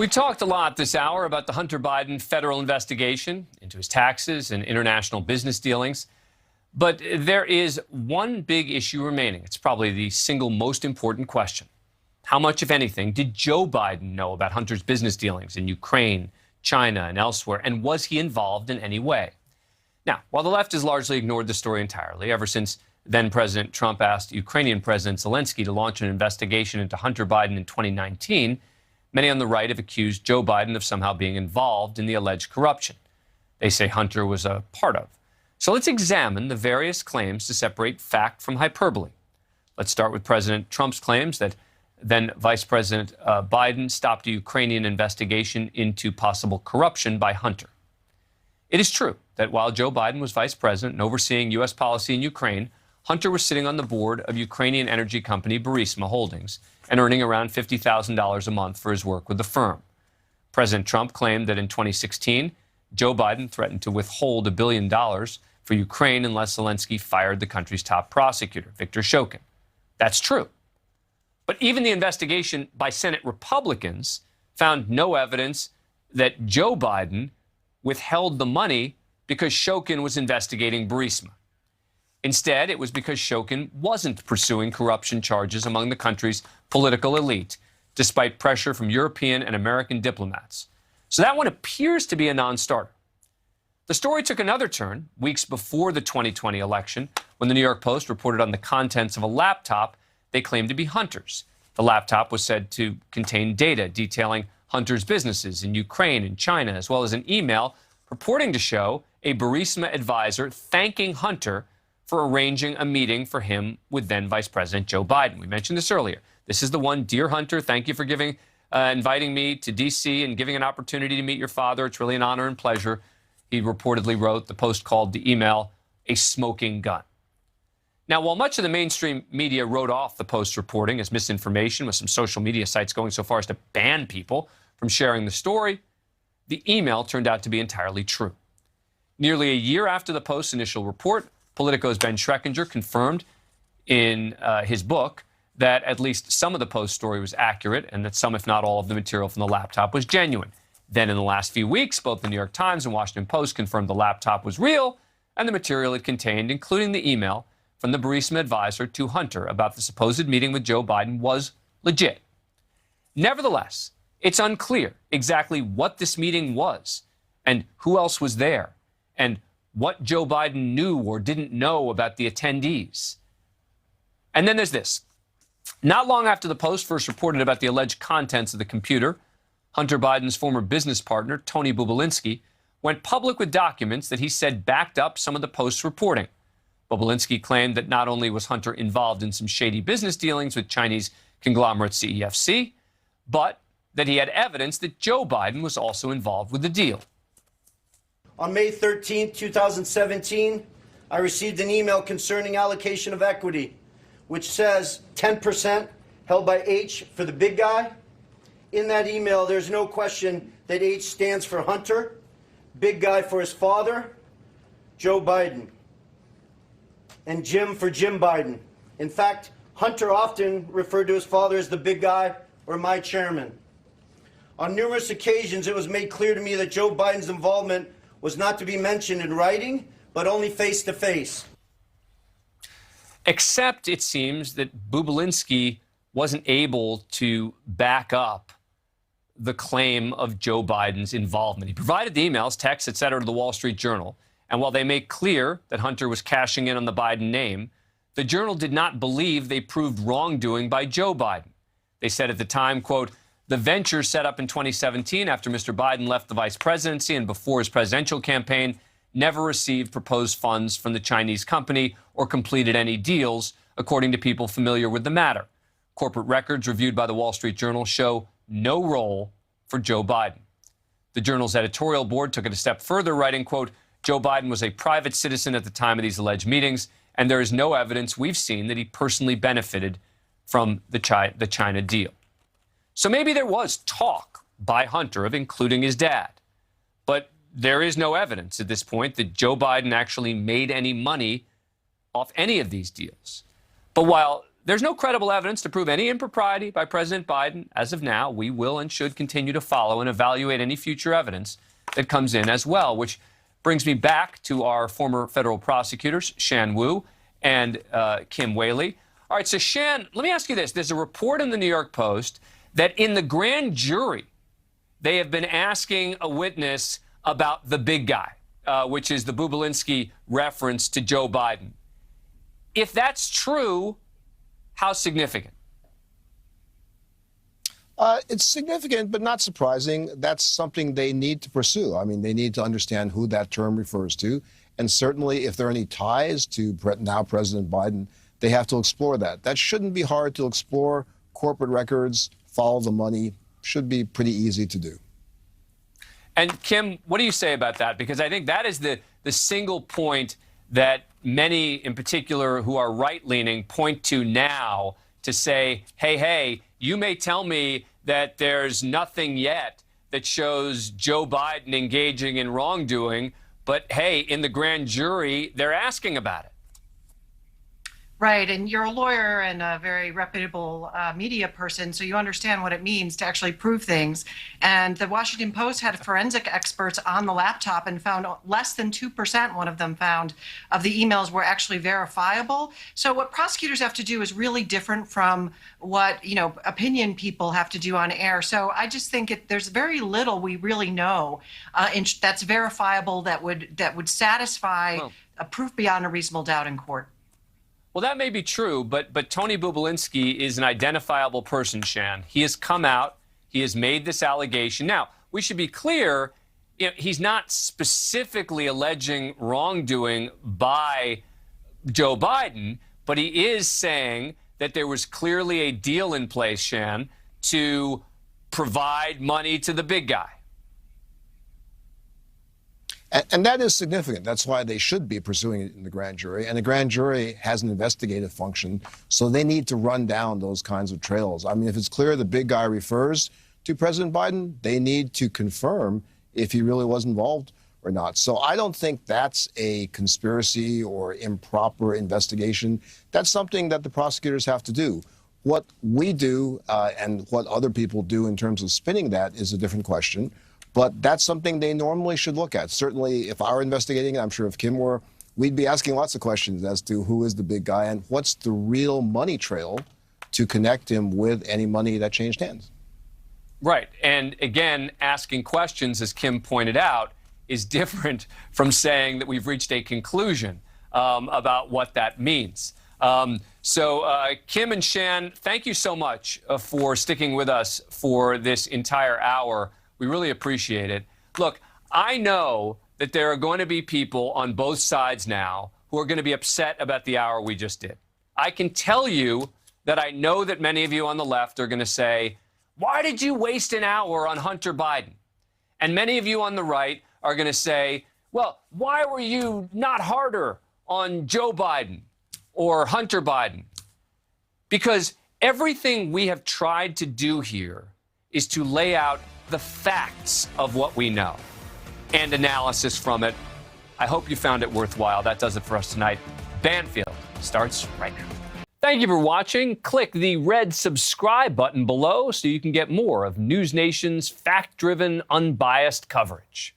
We talked a lot this hour about the Hunter Biden federal investigation into his taxes and international business dealings. But there is one big issue remaining. It's probably the single most important question. How much, if anything, did Joe Biden know about Hunter's business dealings in Ukraine, China, and elsewhere? And was he involved in any way? Now, while the left has largely ignored the story entirely, ever since then-President Trump asked Ukrainian President Zelensky to launch an investigation into Hunter Biden in 2019, many on the right have accused Joe Biden of somehow being involved in the alleged corruption they say Hunter was a part of. So let's examine the various claims to separate fact from hyperbole. Let's start with President Trump's claims that then Vice President Biden stopped a Ukrainian investigation into possible corruption by Hunter. It is true that while Joe Biden was vice president and overseeing U.S. policy in Ukraine, Hunter was sitting on the board of Ukrainian energy company Burisma Holdings and earning around $50,000 a month for his work with the firm. President Trump claimed that in 2016, Joe Biden threatened to withhold $1 billion for Ukraine unless Zelensky fired the country's top prosecutor, Viktor Shokin. That's true. But even the investigation by Senate Republicans found no evidence that Joe Biden withheld the money because Shokin was investigating Burisma. Instead, it was because Shokin wasn't pursuing corruption charges among the country's political elite, despite pressure from European and American diplomats. So that one appears to be a non-starter. The story took another turn weeks before the 2020 election when the New York Post reported on the contents of a laptop they claimed to be Hunter's. The laptop was said to contain data detailing Hunter's businesses in Ukraine and China, as well as an email purporting to show a Burisma advisor thanking Hunter for arranging a meeting for him with then Vice President Joe Biden. We mentioned this earlier. This is the one, "Dear Hunter, thank you for inviting me to D.C. and giving an opportunity to meet your father. It's really an honor and pleasure," he reportedly wrote. The Post called the email a smoking gun. Now, while much of the mainstream media wrote off the Post's reporting as misinformation, with some social media sites going so far as to ban people from sharing the story, the email turned out to be entirely true. Nearly a year after the Post's initial report, Politico's Ben Schreckinger confirmed in his book that at least some of the Post story was accurate and that some, if not all, of the material from the laptop was genuine. Then in the last few weeks, both the New York Times and Washington Post confirmed the laptop was real and the material it contained, including the email from the Burisma advisor to Hunter about the supposed meeting with Joe Biden, was legit. Nevertheless, it's unclear exactly what this meeting was and who else was there and what Joe Biden knew or didn't know about the attendees. And then there's this. Not long after the Post first reported about the alleged contents of the computer, Hunter Biden's former business partner, Tony Bobulinski, went public with documents that he said backed up some of the Post's reporting. Bobulinski claimed that not only was Hunter involved in some shady business dealings with Chinese conglomerate CEFC, but that he had evidence that Joe Biden was also involved with the deal. On May 13, 2017, I received an email concerning allocation of equity, which says 10% held by H for the big guy. In that email, there's no question that H stands for Hunter, big guy for his father, Joe Biden, and Jim for Jim Biden. In fact, Hunter often referred to his father as the big guy or my chairman. On numerous occasions, it was made clear to me that Joe Biden's involvement was not to be mentioned in writing, but only face-to-face. Except it seems that Bobulinski wasn't able to back up the claim of Joe Biden's involvement. He provided the emails, texts, et cetera, to the Wall Street Journal. And while they make clear that Hunter was cashing in on the Biden name, the Journal did not believe they proved wrongdoing by Joe Biden. They said at the time, quote, "The venture set up in 2017 after Mr. Biden left the vice presidency and before his presidential campaign never received proposed funds from the Chinese company or completed any deals, according to people familiar with the matter. Corporate records reviewed by the Wall Street Journal show no role for Joe Biden." The Journal's editorial board took it a step further, writing, quote, "Joe Biden was a private citizen at the time of these alleged meetings, and there is no evidence we've seen that he personally benefited from the China deal." So maybe there was talk by Hunter of including his dad. But there is no evidence at this point that Joe Biden actually made any money off any of these deals. But while there's no credible evidence to prove any impropriety by President Biden. As of now, we will and should continue to follow and evaluate any future evidence that comes in as well, which brings me back to our former federal prosecutors, Shan Wu and Kim Whaley. All right, so Shan, let me ask you this. There's a report in the New York Post that in the grand jury, they have been asking a witness about the big guy, which is the Bobulinski reference to Joe Biden. If that's true, how significant? It's significant, but not surprising. That's something they need to pursue. I mean, they need to understand who that term refers to. And certainly, if there are any ties to now President Biden, they have to explore that. That shouldn't be hard to explore. Corporate records, follow the money, should be pretty easy to do. And Kim, what do you say about that? Because I think that is the single point that many in particular who are right-leaning point to now to say, hey, you may tell me that there's nothing yet that shows Joe Biden engaging in wrongdoing, but hey, in the grand jury, they're asking about it. Right, and you're a lawyer and a very reputable media person, so you understand what it means to actually prove things. And the Washington Post had forensic experts on the laptop and found less than 2%, one of them found, of the emails were actually verifiable. So what prosecutors have to do is really different from what, opinion people have to do on air. So I just think there's very little we really know that's verifiable that would satisfy a proof beyond a reasonable doubt in court. Well, that may be true, but Tony Bobulinski is an identifiable person, Shan. He has come out. He has made this allegation. Now, we should be clear, he's not specifically alleging wrongdoing by Joe Biden, but he is saying that there was clearly a deal in place, Shan, to provide money to the big guy. And that is significant. That's why they should be pursuing it in the grand jury. And the grand jury has an investigative function, so they need to run down those kinds of trails. I mean, if it's clear the big guy refers to President Biden, they need to confirm if he really was involved or not. So I don't think that's a conspiracy or improper investigation. That's something that the prosecutors have to do. What we do and what other people do in terms of spinning that is a different question. But that's something they normally should look at. Certainly, if I were investigating it, I'm sure if Kim were, we'd be asking lots of questions as to who is the big guy and what's the real money trail to connect him with any money that changed hands. Right. And again, asking questions, as Kim pointed out, is different from saying that we've reached a conclusion about what that means. So Kim and Shan, thank you so much for sticking with us for this entire hour. We really appreciate it. Look, I know that there are going to be people on both sides now who are going to be upset about the hour we just did. I can tell you that I know that many of you on the left are going to say, why did you waste an hour on Hunter Biden? And many of you on the right are going to say, well, why were you not harder on Joe Biden or Hunter Biden? Because everything we have tried to do here is to lay out the facts of what we know and analysis from it. I hope you found it worthwhile. That does it for us tonight. Banfield starts right now. Thank you for watching. Click the red subscribe button below so you can get more of NewsNation's fact-driven, unbiased coverage.